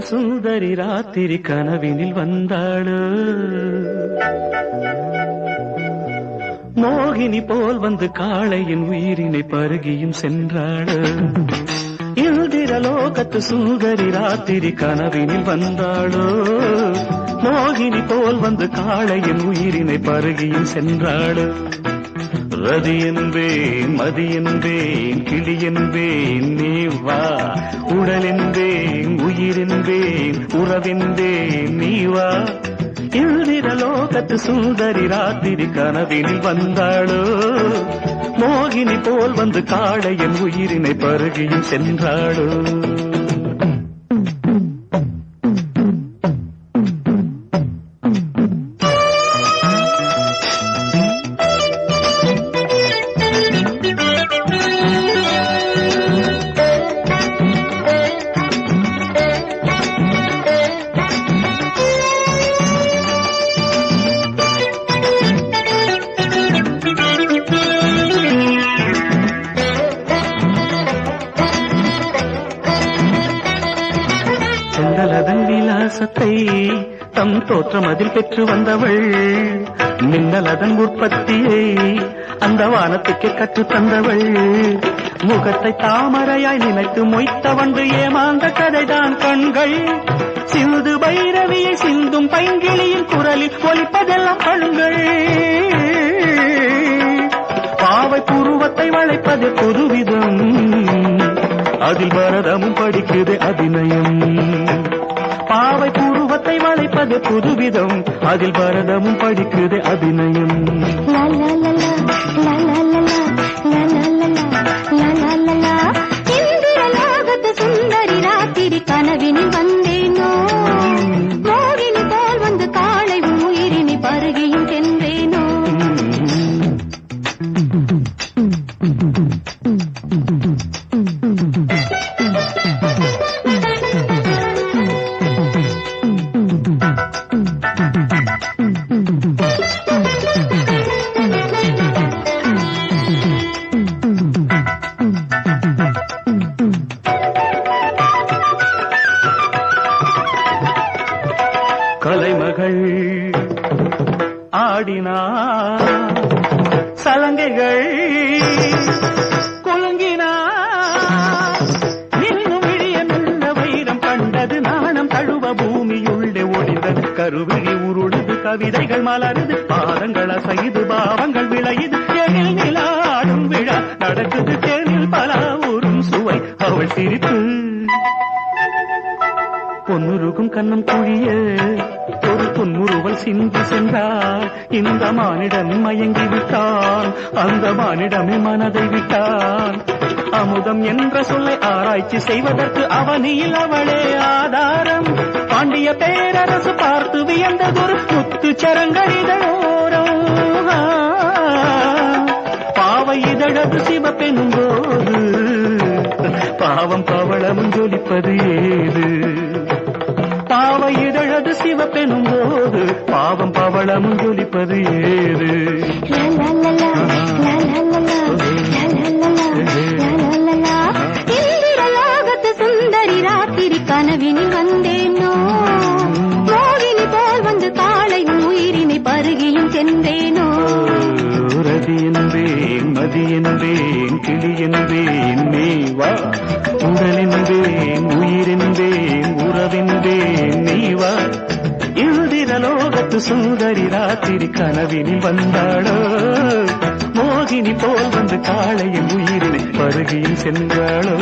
சுந்தரி ராத்திரி கனவினில் வந்தாளோ, மோகினி போல் வந்து காளையின் உயிரினை பருகியும் சென்றாளோ. இந்திரலோகத்து சுந்தரி ராத்திரி கனவினில் வந்தாளோ, மோகினி போல் வந்து காளையின் உயிரினை பருகியும் சென்றாளோ. ரதி என்பேன் மதி என்பேன் கிளி என்பேன் நீ வா, உடல் என்பேன் உயிர் என்பேன் உறவென்பேன் நீ வா. இந்திரலோகத்து சுந்தரி ராத்திரி கனவினில் வந்தாளோ, மோகினி போல் வந்து காளையின் உயிரினை பருகியும் சென்றாளோ. செந்தலதன் விலாசத்தை தம் தோற்றம் அதில் பெற்று வந்தவள், மின்னலதன் உற்பத்தியை அந்த வானத்துக்கு கற்றுத் தந்தவள். முகத்தை தாமரையாய் நினைத்து மொய்த்தவண்டு ஏமாந்த கதைதான் கண்கள். சிந்து பைரவியை சிந்தும் பைங்கிளியின் குரலில் ஒலிப்பதெல்லாம் கண்கள். பாவை புருவத்தை வளைப்பது புதுவிதம், அதில் பரதமும் படிக்குது அபிநயம். பாவை புருவத்தை வளைப்பது புதுவிதம், அதில் பரதமும் படிக்குது அபிநயம். இந்திரலோகத்து சுந்தரி ராத்திரி கனவினில் வந்தேனோ, மோகினி போல் வந்து காளை உயிரினி பருகியும் சென்றேனோ. கலைமகள் ஆடினார், சலங்கைகள் குலுங்கினார். இன்னும் விழிய நல்ல வைரம் கண்டது, நாணம் தழுவ பூமியுள்ளே ஒளிந்தது. கருவிழி உருளுது, கவிதைகள் மலருது, பாதங்கள் அசைது, பாவங்கள் விளையுது. எழில் நிலாடும் விழா நடக்குது, தேனில் பல ஊரும் சுவை அவள் சிரிப்பு. பொன்னுருகும் கண்ணம் குழிய ஒரு பொன்முறுவல் சிந்தி சென்றாள். இந்த மானிடம் மயங்கி விட்டான், அந்த மானிடமே மனதை விட்டான். அமுதம் என்ற சொல்லை ஆராய்ச்சி செய்வதற்கு அவனியில் அவளே ஆதாரம். பாண்டிய பேரரசு பார்த்து வியந்ததொரு முத்து சரங்கரிதோரம். பாவை இதழது சிவப்பெனும் போது பாவம் பவளமும் ஜொலிப்பது ஏது. பாவை இதழது சிவப்பெனும் போது பாவம் பவளமும் ஜொலிப்பது ஏது. இந்திரலோகத்து சுந்தரி ராத்திரி கனவினில் வந்தேனோ, மோகினி போல் வந்து காளை உயிரினை பருகியும் சென்றேனோ. ரதி என்பேன் மதி என்பேன் கிளி என்பேன் நீ வா, உடல் என்பேன் உயிர் என்பேன் உறவென்பேன் நீ வா. இந்திரலோகத்து சுந்தரி ராத்திரி கனவினில் வந்தாளோ, மோகினி போல் வந்து காளையின் உயிரினை பருகியும் சென்றாளோ.